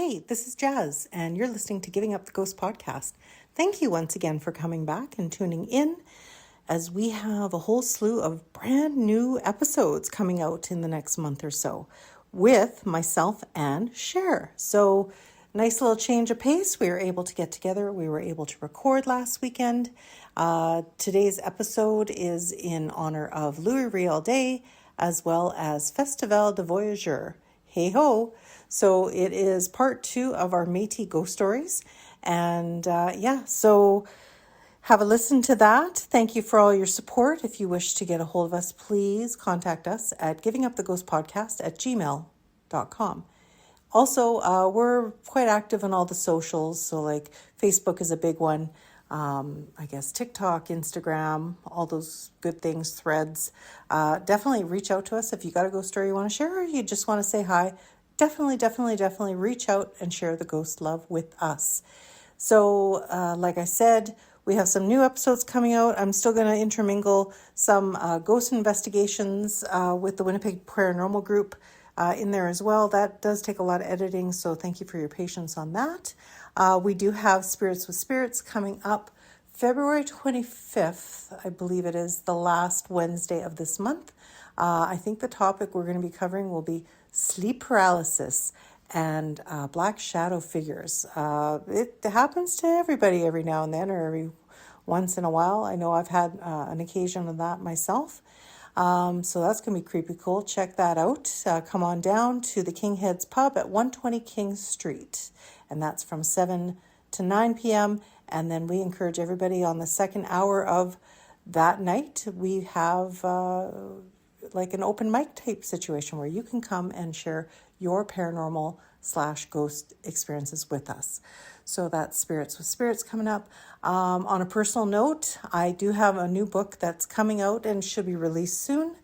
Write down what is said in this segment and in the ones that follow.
Hey, this is Jas, and you're listening to Giving Up the Ghost podcast. Thank you once again for coming back and tuning in, as we have a whole slew of brand new episodes coming out in the next month or so with myself and Sher. So, nice little change of pace. We were able to get together. We were able to record last weekend. Today's episode is in honor of Louis Riel Day, as well as Festival de Voyageurs. Hey ho! So it is part 2 of our Metis ghost stories. And so have a listen to that. Thank you for all your support. If you wish to get a hold of us, please contact us at givinguptheghostpodcast@gmail.com. Also, we're quite active on all the socials. So like Facebook is a big one. I guess TikTok, Instagram, all those good things, Threads. Definitely reach out to us if you got a ghost story you want to share or you just want to say hi. Definitely reach out and share the ghost love with us. So, like I said, we have some new episodes coming out. I'm still going to intermingle some ghost investigations with the Winnipeg Paranormal Group in there as well. That does take a lot of editing, so thank you for your patience on that. We do have Spirits with Spirits coming up February 25th, I believe it is, the last Wednesday of this month. I think the topic we're going to be covering will be sleep paralysis and black shadow figures. It happens to everybody every now and then or every once in a while. I know I've had an occasion of that myself. So that's going to be creepy cool. Check that out. Come on down to the King Heads Pub at 120 King Street. And that's from 7 to 9 p.m. And then we encourage everybody on the second hour of that night, we have like an open mic type situation where you can come and share your paranormal/ghost experiences with us. So that's Spirits with Spirits coming up. On a personal note, I do have a new book that's coming out and should be released soon.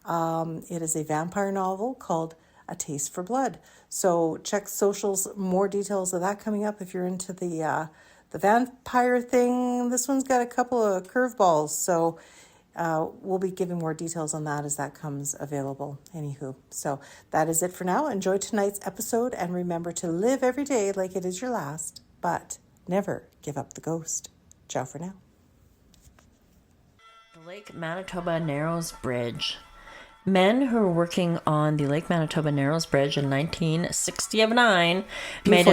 It is a vampire novel called A Taste for Blood. So check socials, more details of that coming up if you're into the vampire thing. This one's got a couple of curveballs, so we'll be giving more details on that as that comes available. Anywho, so that is it for now. Enjoy tonight's episode and remember to live every day like it is your last, but never give up the ghost. Ciao for now. The Lake Manitoba Narrows Bridge. Men who were working on the Lake Manitoba Narrows Bridge in 1969 made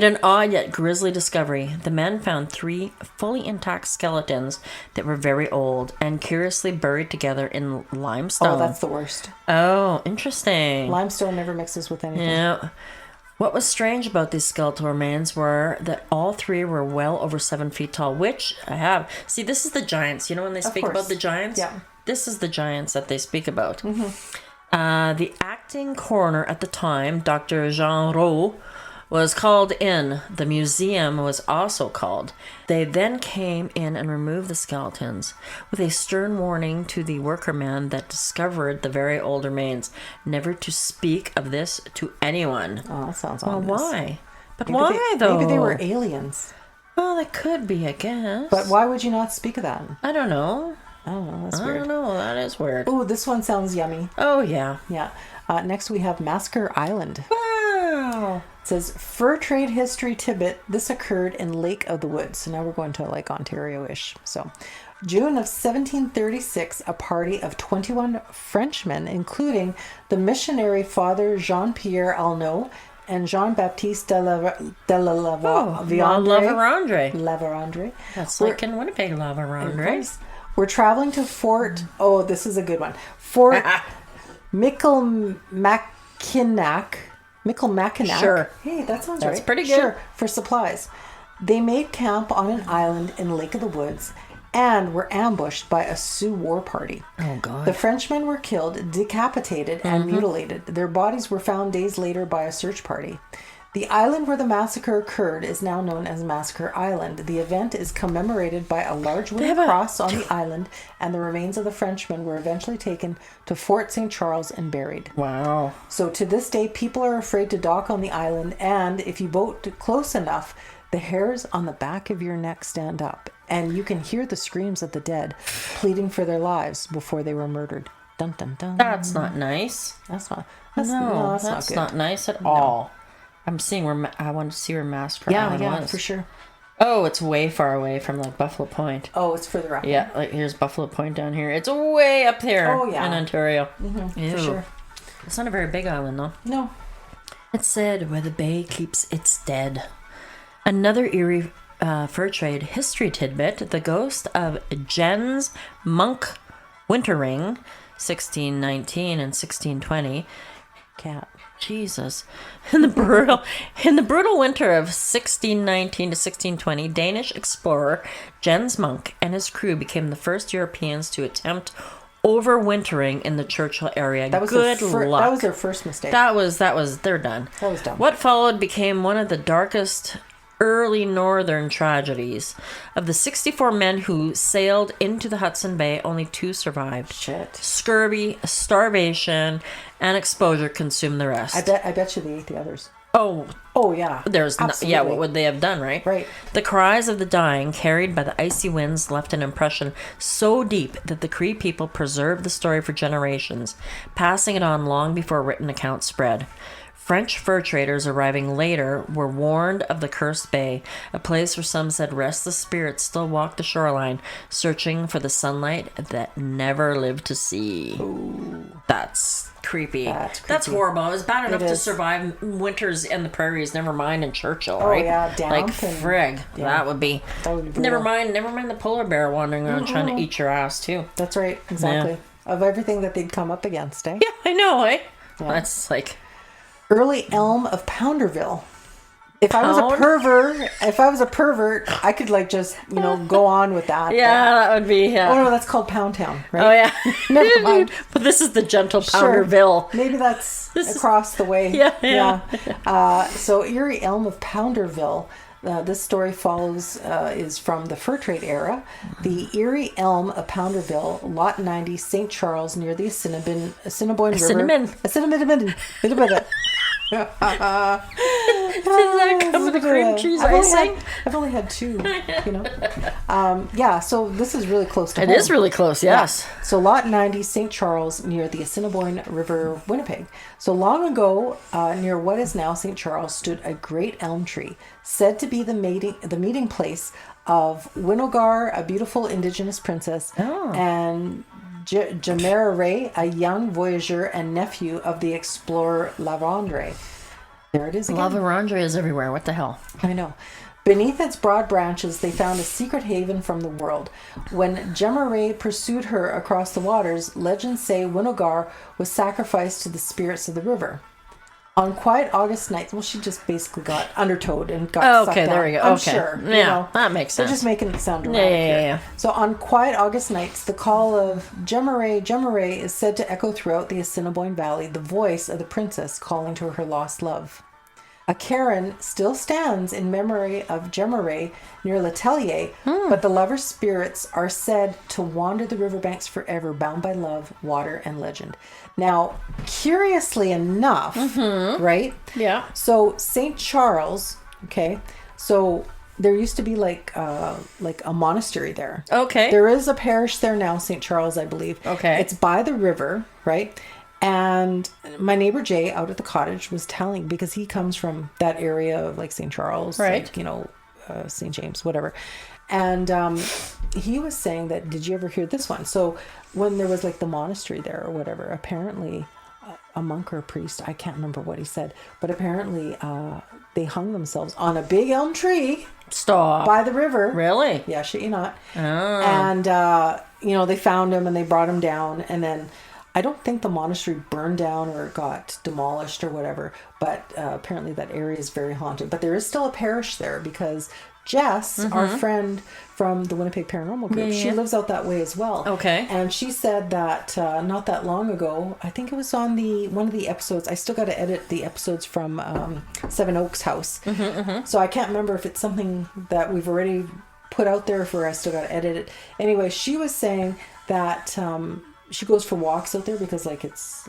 an odd yet grisly discovery. The men found 3 fully intact skeletons that were very old and curiously buried together in limestone. Oh, that's the worst. Oh, interesting. Limestone never mixes with anything. Yeah. What was strange about these skeletal remains were that all 3 were well over 7 feet tall, which I have. See, this is the giants. You know when they speak about the giants? Yeah. This is the giants that they speak about. Mm-hmm. The acting coroner at the time, Dr. Jean Roux, was called in. The museum was also called. They then came in and removed the skeletons with a stern warning to the workerman that discovered the very old remains, never to speak of this to anyone. Oh, that sounds ominous. Well, why? But maybe why, though? Maybe they were aliens. Well, they could be, I guess. But why would you not speak of that? I don't know. I don't know. That's weird. I don't know. That is weird. Oh, this one sounds yummy. Oh, yeah. Yeah. Next we have Massacre Island. Wow. It says, fur trade history tidbit. This occurred in Lake of the Woods. So now we're going to like Ontario-ish. So June of 1736, a party of 21 Frenchmen, including the missionary father Jean-Pierre Alnot and Jean-Baptiste de la Lavarandre. That's like in Winnipeg, Lavarandre. We're traveling to Fort... Oh, this is a good one. Fort Michilimackinac. Sure. Hey, that sounds right. That's pretty good. Sure, for supplies. They made camp on an island in Lake of the Woods and were ambushed by a Sioux war party. Oh, God. The Frenchmen were killed, decapitated, and mutilated. Their bodies were found days later by a search party. The island where the massacre occurred is now known as Massacre Island. The event is commemorated by a large wooden cross on the island, and the remains of the Frenchmen were eventually taken to Fort St. Charles and buried. Wow. So to this day, people are afraid to dock on the island, and if you boat close enough, the hairs on the back of your neck stand up, and you can hear the screams of the dead pleading for their lives before they were murdered. Dun, dun, dun. That's not nice. That's not. No, that's that's not not good. nice at all. I'm seeing where I wanted to see where Master Island was. For sure. Oh, it's way far away from like Buffalo Point. Oh, it's further up. Yeah, like here's Buffalo Point down here. It's way up there. Oh, yeah. In Ontario. For sure. It's not a very big island though. No. It's said where the bay keeps its dead. Another eerie fur trade history tidbit: the ghost of Jens Monk Wintering, 1619 and 1620. Cat. Jesus. In the brutal winter of 1619 to 1620, Danish explorer Jens Monk and his crew became the first Europeans to attempt overwintering in the Churchill area. That was Good luck. That was their first mistake. That was they're done. That was dumb. What followed became one of the darkest early northern tragedies. Of the 64 men who sailed into the Hudson Bay, only 2 survived. Shit. Scurvy, starvation, and exposure consumed the rest. I bet you they ate the others. Oh, yeah. there's Absolutely. what would they have done, right? Right. The cries of the dying, carried by the icy winds, left an impression so deep that the Cree people preserved the story for generations, passing it on long before written accounts spread. French fur traders arriving later were warned of the cursed bay, a place where some said restless spirits still walked the shoreline, searching for the sunlight that never lived to see. Ooh. That's creepy. That's horrible. It was bad enough to survive winters in the prairies, never mind in Churchill, right? Oh, yeah, damp. Like, frig. Yeah. That would be never mind the polar bear wandering around trying to eat your ass, too. That's right. Exactly. Yeah. Of everything that they'd come up against, eh? Yeah, I know, eh? Yeah. That's like... Early elm of Pounderville. If I was a pervert, I could just go on with that. Yeah, that would be. Yeah. Oh no, that's called Pound Town, right? Oh yeah. Never mind. But this is the gentle Pounderville. Sure. Maybe that's across the way. Yeah. So Erie Elm of Pounderville. This story is from the fur trade era. The Erie Elm of Pounderville, Lot 90, St. Charles, near the Assiniboine River. Did that come with the cream cheese icing? I've only had 2, so this is really close to home. It is really close, yes. Yeah. So Lot 90, St. Charles, near the Assiniboine River, Winnipeg. So long ago, near what is now St. Charles, stood a great elm tree, said to be the meeting place of Winnogar, a beautiful indigenous princess, and Jamera, a young voyageur and nephew of the explorer La Vérendrye. There it is again. La Vérendrye is everywhere. What the hell? I know. Beneath its broad branches, they found a secret haven from the world. When Jamera pursued her across the waters, legends say Winnogar was sacrificed to the spirits of the river. On quiet August nights, she just basically got undertowed and got sucked down. There we go. I'm okay. sure. Yeah, that makes sense. They're just making it sound dramatic. Yeah. So on quiet August nights, the call of Jamera is said to echo throughout the Assiniboine Valley, the voice of the princess calling to her lost love. A cairn still stands in memory of Jamera near L'Atelier, but the lover's spirits are said to wander the riverbanks forever, bound by love, water, and legend. Now, curiously enough, right? Yeah. So St. Charles, okay, so there used to be like a monastery there. Okay. There is a parish there now, St. Charles, I believe. Okay. It's by the river, right? And my neighbor Jay out at the cottage was telling, because he comes from that area of St. Charles, right? St. James, whatever. And he was saying that, did you ever hear this one? So when there was the monastery there or whatever, apparently a monk or a priest, I can't remember what he said, but apparently they hung themselves on a big elm tree. Stop. By the river. Really? Yeah, shit you not. Oh. And, they found him and they brought him down, and then I don't think the monastery burned down or got demolished or whatever, but apparently that area is very haunted. But there is still a parish there because Jess, our friend from the Winnipeg Paranormal Group, she lives out that way as well. Okay. And she said that not that long ago, I think it was on one of the episodes, I still got to edit the episodes from Seven Oaks House. So I can't remember if it's something that we've already put out there or I still got to edit it. Anyway, she was saying that... she goes for walks out there because it's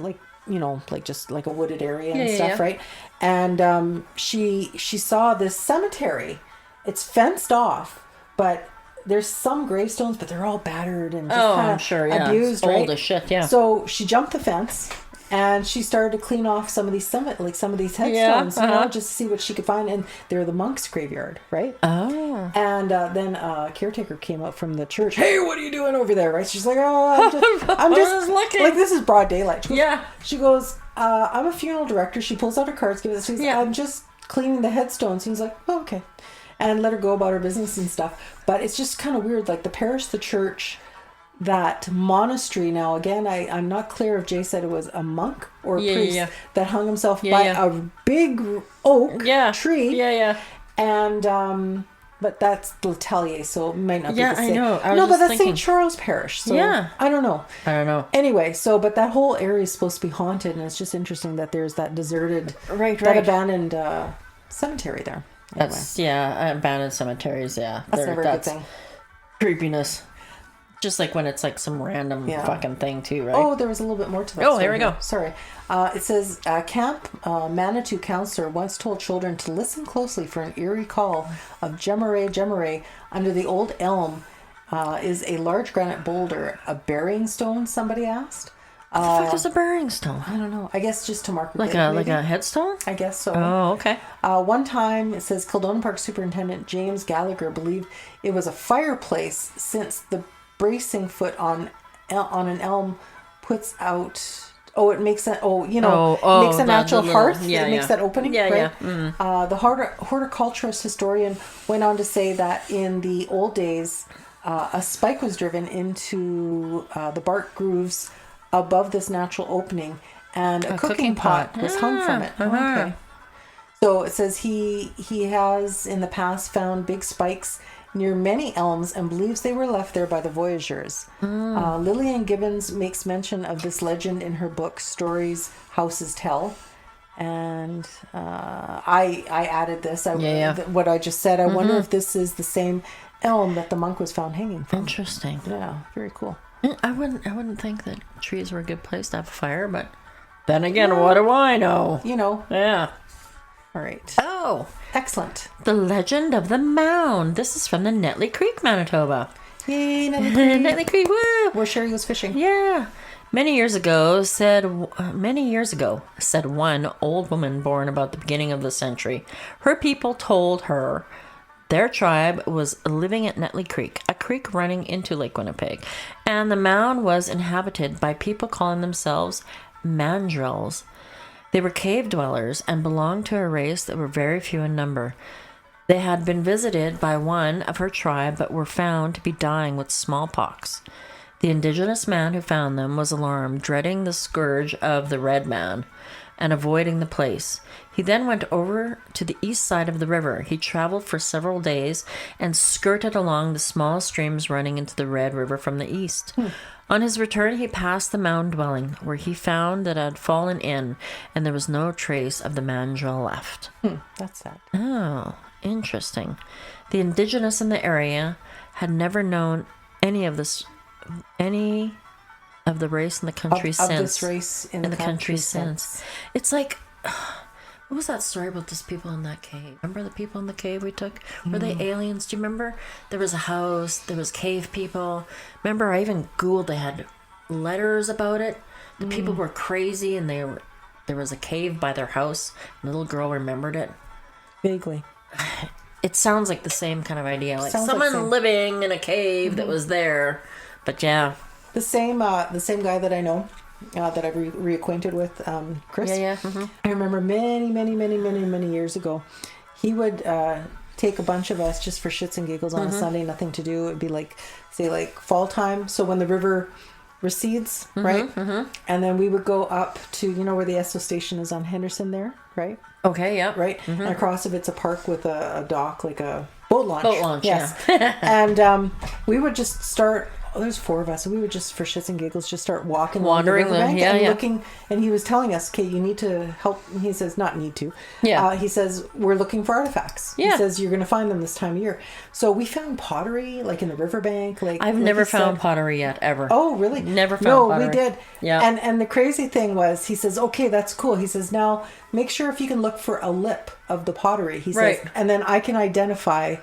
just like a wooded area and stuff, right? And she saw this cemetery. It's fenced off, but there's some gravestones, but they're all battered and just I'm sure, yeah. abused, Old right? as shit, yeah. So she jumped the fence and she started to clean off some of these headstones, just to see what she could find. And they're the monks' graveyard, right? Oh. And then a caretaker came out from the church. Hey, what are you doing over there? Right? She's like, oh, I'm just looking. Like, this is broad daylight. She goes, Yeah. I'm a funeral director. She pulls out her cards, gives it. She's like, I'm just cleaning the headstones. He's like, oh, okay. And let her go about her business and stuff. But it's just kind of weird. Like the parish, the church, that monastery. Now, again, I'm not clear if Jay said it was a monk or a priest that hung himself by a big oak tree. Yeah. And, but that's Letellier, so it might not be the same. I know. No, but that's St. Charles Parish. So I don't know. Anyway, but that whole area is supposed to be haunted, and it's just interesting that there's that deserted, that abandoned cemetery there. Anyway. That's abandoned cemeteries. Yeah, that's never a good thing. Creepiness. Just like when it's like some random fucking thing too, right? Oh, there was a little bit more to that. Oh, here we go. Sorry. It says, Camp Manitou counselor once told children to listen closely for an eerie call of Jemere under the old elm. Is a large granite boulder a burying stone? Somebody asked. What the fuck is a burying stone? I don't know. I guess just to mark like a headstone. I guess so. Oh, okay. One time, it says Kildonan Park Superintendent James Gallagher believed it was a fireplace since the bracing foot on an elm puts out. Oh, it makes that. Makes a natural hearth. It makes that opening. Right? The horticulturist historian went on to say that in the old days, a spike was driven into the bark grooves above this natural opening, and a cooking pot was hung from it. Okay. So it says he has in the past found big spikes near many elms and believes they were left there by the voyageurs. Lillian Gibbons makes mention of this legend in her book Stories Houses Tell. And I added this. What I just said. I wonder if this is the same elm that the monk was found hanging from. Interesting. Yeah, very cool. I wouldn't think that trees were a good place to have a fire, but then again, what do I know? Yeah. All right. Oh, excellent. The Legend of the Mound. This is from the Netley Creek, Manitoba. Yay, Netley Creek. Netley Creek, woo! Where Sherry was fishing. Yeah. Many years ago, said one old woman born about the beginning of the century, her people told her their tribe was living at Netley Creek, a creek running into Lake Winnipeg, and the mound was inhabited by people calling themselves mandrills. They were cave dwellers and belonged to a race that were very few in number. They had been visited by one of her tribe but were found to be dying with smallpox. The indigenous man who found them was alarmed, dreading the scourge of the red man and avoiding the place. He then went over to the east side of the river. He traveled for several days and skirted along the small streams running into the Red River from the east. On his return, he passed the mound dwelling, where he found that it had fallen in, and there was no trace of the mandrill left. That's sad. Oh, interesting. The indigenous in the area had never known any of the race in the country since. Of this race in the country since. It's like, what was that story about those people in that cave? Remember the people in the cave we took? Were they aliens? Do you remember? There was a house. There was cave people. Remember, I even Googled. They had letters about it. The people were crazy, and there was a cave by their house. And the little girl remembered it. Vaguely. It sounds like the same kind of idea. Like Sounds someone living in a cave that was there. But yeah. The same guy that I know, that I reacquainted with, Chris. Yeah. I remember many years ago, he would take a bunch of us just for shits and giggles on a Sunday, nothing to do. It'd be like, say, like fall time. So when the river recedes, right? And then we would go up to, where the Esso station is on Henderson there, right? Okay, yeah. Right? And across of it's a park with a dock, like a boat launch. Boat launch, yes. yeah. And we would just start... there's four of us, and we would just, for shits and giggles, just start wandering the riverbank and looking. And he was telling us, "Okay, you need to help." He says, "Not need to." Yeah. He says, "We're looking for artifacts." Yeah. He says, "You're going to find them this time of year." So we found pottery, like in the riverbank. I've never found pottery yet, ever. Oh, really? Never found pottery. No, we did. Yeah. And the crazy thing was, he says, "Okay, that's cool." He says, "Now make sure if you can look for a lip of the pottery." He says, and then I can identify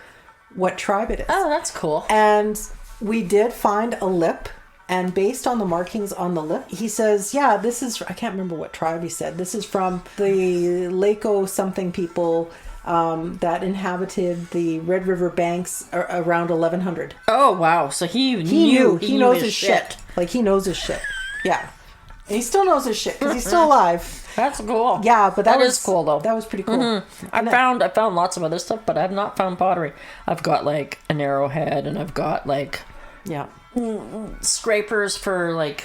what tribe it is. Oh, that's cool. And we did find a lip, and based on the markings on the lip, he says, yeah, this is, I can't remember what tribe he said. This is from the Lako something people that inhabited the Red River banks around 1100. Oh, wow. So he knows his shit. Like, he knows his shit. Yeah. And he still knows his shit because he's still alive. That's cool. Yeah, but that is cool, though. That was pretty cool. Mm-hmm. I found lots of other stuff, but I have not found pottery. I've got, like, an arrowhead, and I've got, like... Yeah. Scrapers for, like,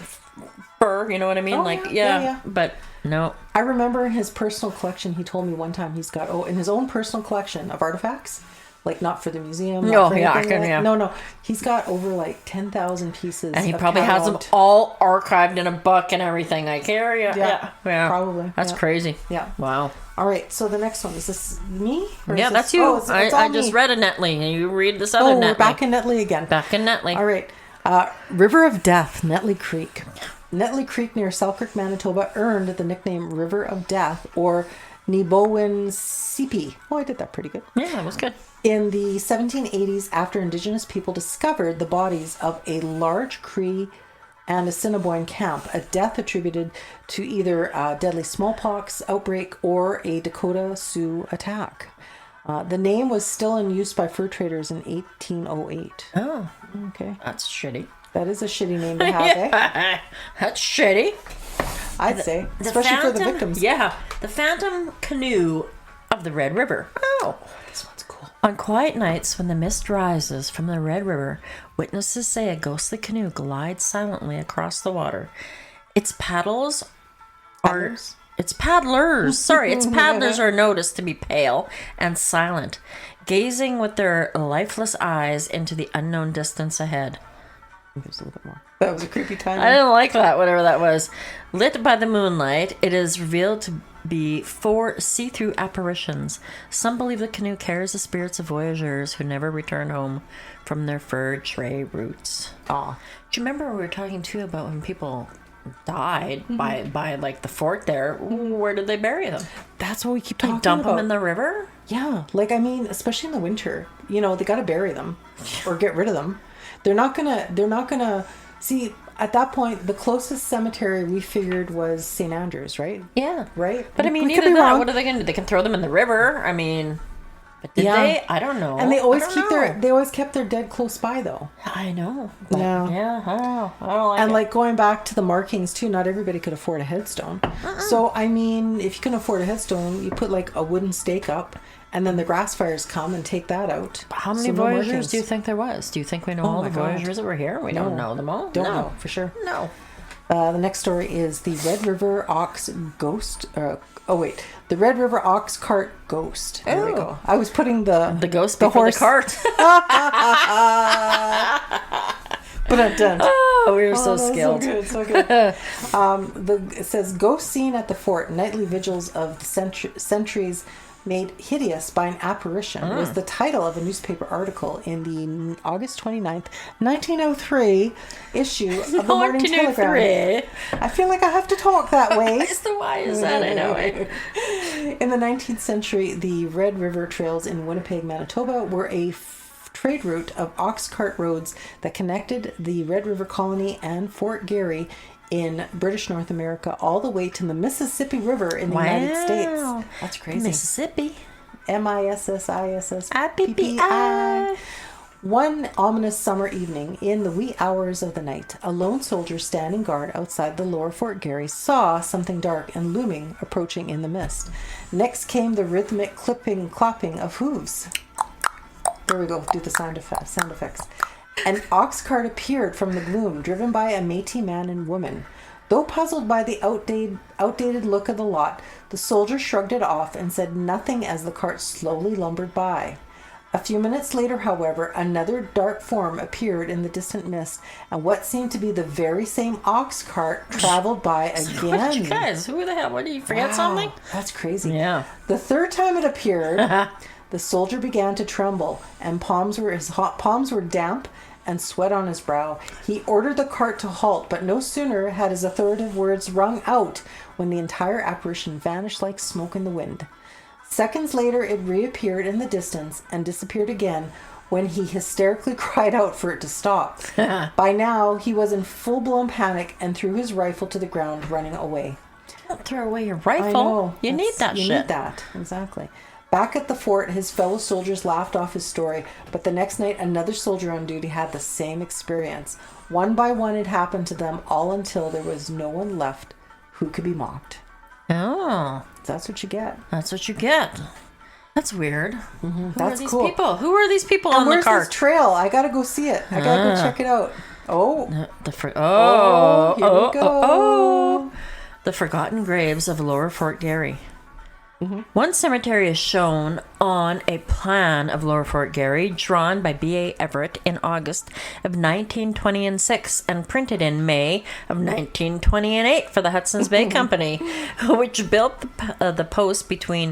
fur, you know what I mean? Oh, like, yeah. But, no. I remember in his personal collection, he told me one time he's got, in his own personal collection of artifacts, like not for the museum. No, yeah. No. He's got over like 10,000 pieces. And he probably has them all archived in a book and everything. Like, yeah. Probably. That's crazy. Yeah. Wow. All right. So the next one, is this me? Yeah, that's you. Oh, it's all I just me. read a Netley, and you read this other Netley. We're back in Netley again. Back in Netley. All right. River of Death, Netley Creek. Netley Creek near Selkirk, Manitoba earned the nickname River of Death or Nebowen Sipi. Oh, I did that pretty good. Yeah, that was good. In the 1780s, after Indigenous people discovered the bodies of a large Cree and Assiniboine camp, a death attributed to either a deadly smallpox outbreak or a Dakota Sioux attack. The name was still in use by fur traders in 1808. Oh, okay. That's shitty. That is a shitty name to have, eh? That's shitty. I'd say. Especially for the victims. Yeah. The Phantom Canoe of the Red River. Oh, this one's cool. On quiet nights when the mist rises from the Red River, witnesses say a ghostly canoe glides silently across the water. Its paddlers are noticed to be pale and silent, gazing with their lifeless eyes into the unknown distance ahead. There's a little bit more. That was a creepy time. I didn't like that, whatever that was. Lit by the moonlight, it is revealed to be 4 see-through apparitions. Some believe the canoe carries the spirits of voyageurs who never return home from their fur trade routes. Aw. Do you remember we were talking too about when people died by like the fort there? Where did they bury them? That's what we keep talking about. Dump them in the river? Yeah. Like, I mean, especially in the winter, they got to bury them or get rid of them. They're not gonna see, at that point, the closest cemetery we figured was St. Andrews, right? Yeah. Right? But I mean, either that, what are they going to do? They can throw them in the river. I mean, but did they? I don't know. And they always kept their dead close by, though. I know. But yeah, I don't know. I don't like and it. like going back to the markings too, not everybody could afford a headstone. So I mean, if you can afford a headstone, you put like a wooden stake up, and then the grass fires come and take that out. How many voyageurs do you think there was? Do you think we know all the voyageurs that were here? We don't know them all. Don't know for sure. No. The next story is the Red River Ox Ghost. The Red River Ox Cart Ghost. There we go. I was putting the ghost before horse. the cart. Oh, we were so skilled. So good. It says, ghost seen at the fort, nightly vigils of the centuries made hideous by an apparition was the title of a newspaper article in the August 29th, 1903 issue of the Morning Telegram. I feel like I have to talk that way. Why is that? I know. In the 19th century, the Red River trails in Winnipeg, Manitoba were a trade route of ox cart roads that connected the Red River Colony and Fort Garry in British North America all the way to the Mississippi River in the United States. That's crazy. Mississippi. Mississippi. One ominous summer evening, in the wee hours of the night, a lone soldier standing guard outside the lower Fort Garry saw something dark and looming approaching in the mist. Next came the rhythmic clapping of hooves. There we go. Do the sound effects. An ox cart appeared from the gloom, driven by a Metis man and woman. Though puzzled by the outdated look of the lot, the soldier shrugged it off and said nothing as the cart slowly lumbered by. A few minutes later, however, another dark form appeared in the distant mist, and what seemed to be the very same ox cart traveled by again. You guys, who the hell? What, did you forget something? That's crazy. Yeah. The third time it appeared, the soldier began to tremble, and his hot palms were damp and sweat on his brow. He ordered the cart to halt, but no sooner had his authoritative words rung out when the entire apparition vanished like smoke in the wind. Seconds later, it reappeared in the distance and disappeared again, when he hysterically cried out for it to stop. By now, he was in full-blown panic and threw his rifle to the ground, running away. Don't throw away your rifle. I know. You need that shit. You need that, exactly. Back at the fort, his fellow soldiers laughed off his story, but the next night, another soldier on duty had the same experience. One by one, it happened to them, all until there was no one left who could be mocked. Oh. That's what you get. That's what you get. That's weird. Who That's are these cool. people? Who are these people And on the where's cart? this trail? I gotta go see it. I gotta go check it out. Oh. Here we go. The Forgotten Graves of Lower Fort Garry. One cemetery is shown on a plan of Lower Fort Garry drawn by B.A. Everett in August of 1926 and printed in May of 1928 for the Hudson's Bay Company, which built the post between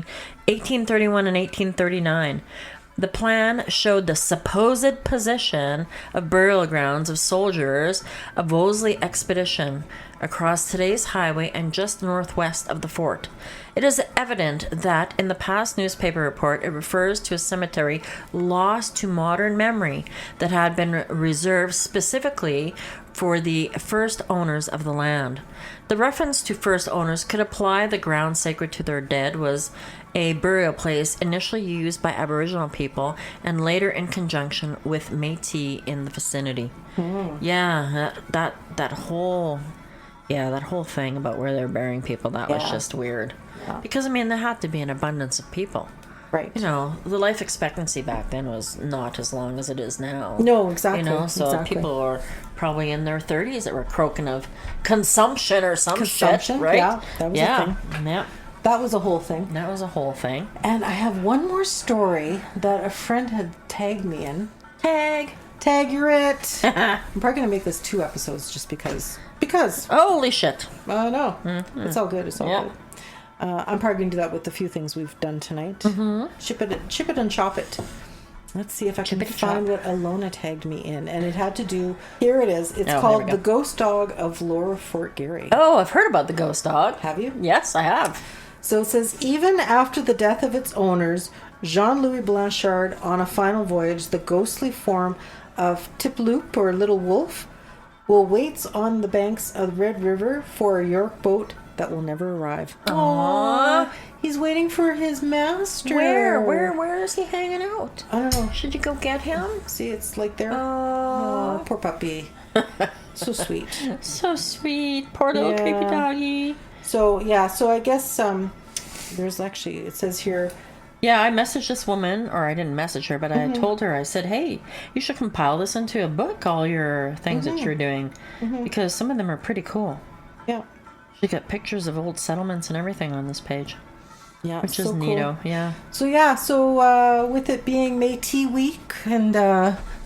1831 and 1839. The plan showed the supposed position of burial grounds of soldiers of Wolseley expedition across today's highway and just northwest of the fort. It is evident that in the past newspaper report it refers to a cemetery lost to modern memory that had been reserved specifically for the first owners of the land. The reference to first owners could apply the ground sacred to their dead was a burial place initially used by Aboriginal people and later in conjunction with Metis in the vicinity. Yeah, that whole thing about where they're burying people, that was just weird. Yeah. Because, I mean, there had to be an abundance of people. Right. You know, the life expectancy back then was not as long as it is now. No, exactly. You know, so people are probably in their 30s that were croaking of consumption or some shit, right? Yeah, that was a thing. Yeah. That was a whole thing. That was a whole thing. And I have one more story that a friend had tagged me in. Tag, you're it. I'm probably going to make this 2 episodes just because. Holy shit. No. It's all good. It's all good. I'm probably going to do that with a few things we've done tonight. Ship it and chop it. Let's see if I can find what Alona tagged me in. And it had to do... Here it is. It's called The Ghost Dog of Lower Fort Garry. Oh, I've heard about the ghost dog. Have you? Yes, I have. So it says, even after the death of its owners, Jean-Louis Blanchard, on a final voyage, the ghostly form of Tiploop, or Little Wolf, will wait on the banks of the Red River for a York boat that will never arrive. Aww. He's waiting for his master. Where is he hanging out? I don't know. Should you go get him? See, it's like there. Oh, poor puppy. So sweet. So sweet. Poor little creepy doggy. So I guess there's actually, it says here. Yeah, I messaged this woman, or I didn't message her, but I told her, I said, hey, you should compile this into a book, all your things that you're doing, because some of them are pretty cool. Yeah. She got pictures of old settlements and everything on this page. Yeah, which is so neato. Cool. Yeah. So with it being Métis Week and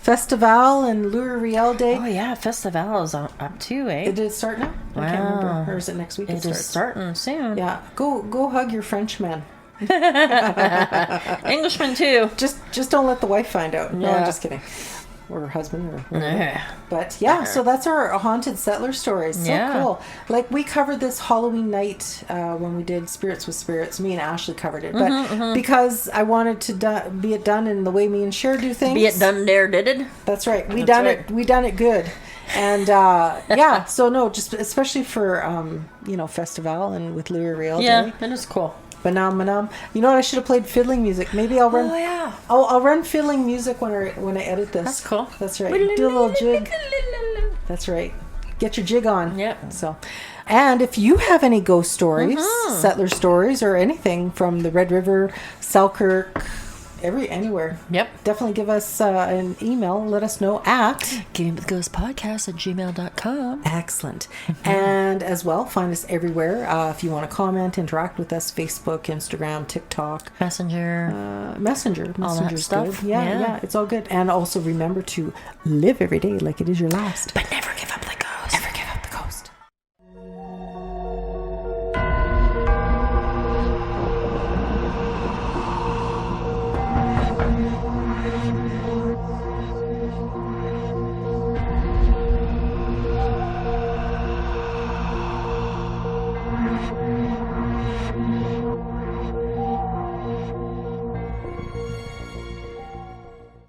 Festival and Riel Day. Oh yeah, Festival is up too, eh? It did start now? Wow. I can't remember. Or is it next week? It is starting soon. Yeah. Go hug your Frenchman. Englishman too. Just don't let the wife find out. No, I'm just kidding. Or her husband, or whatever. But yeah, so that's our haunted settler stories. So cool. Like we covered this Halloween night when we did Spirits with Spirits. Me and Ashley covered it, but because I wanted to be it done in the way me and Sher do things. Be it done there, did it? That's right. We done it good. And yeah, so no, just especially for Festival and with Louis Real Day. Yeah, that is cool. Manam. You know what? I should have played fiddling music. Maybe I'll run. Oh yeah. I'll run fiddling music when I edit this. That's cool. That's right. Do a little jig. That's right. Get your jig on. Yeah. So, and if you have any ghost stories, settler stories, or anything from the Red River, Selkirk, anywhere. Yep. Definitely give us an email. Let us know at gamingwithghostpodcast@gmail.com. Excellent. And as well, find us everywhere. If you want to comment, interact with us, Facebook, Instagram, TikTok. Messenger. Messenger's stuff. good. Yeah, it's all good. And also remember to live every day like it is your last. But never give up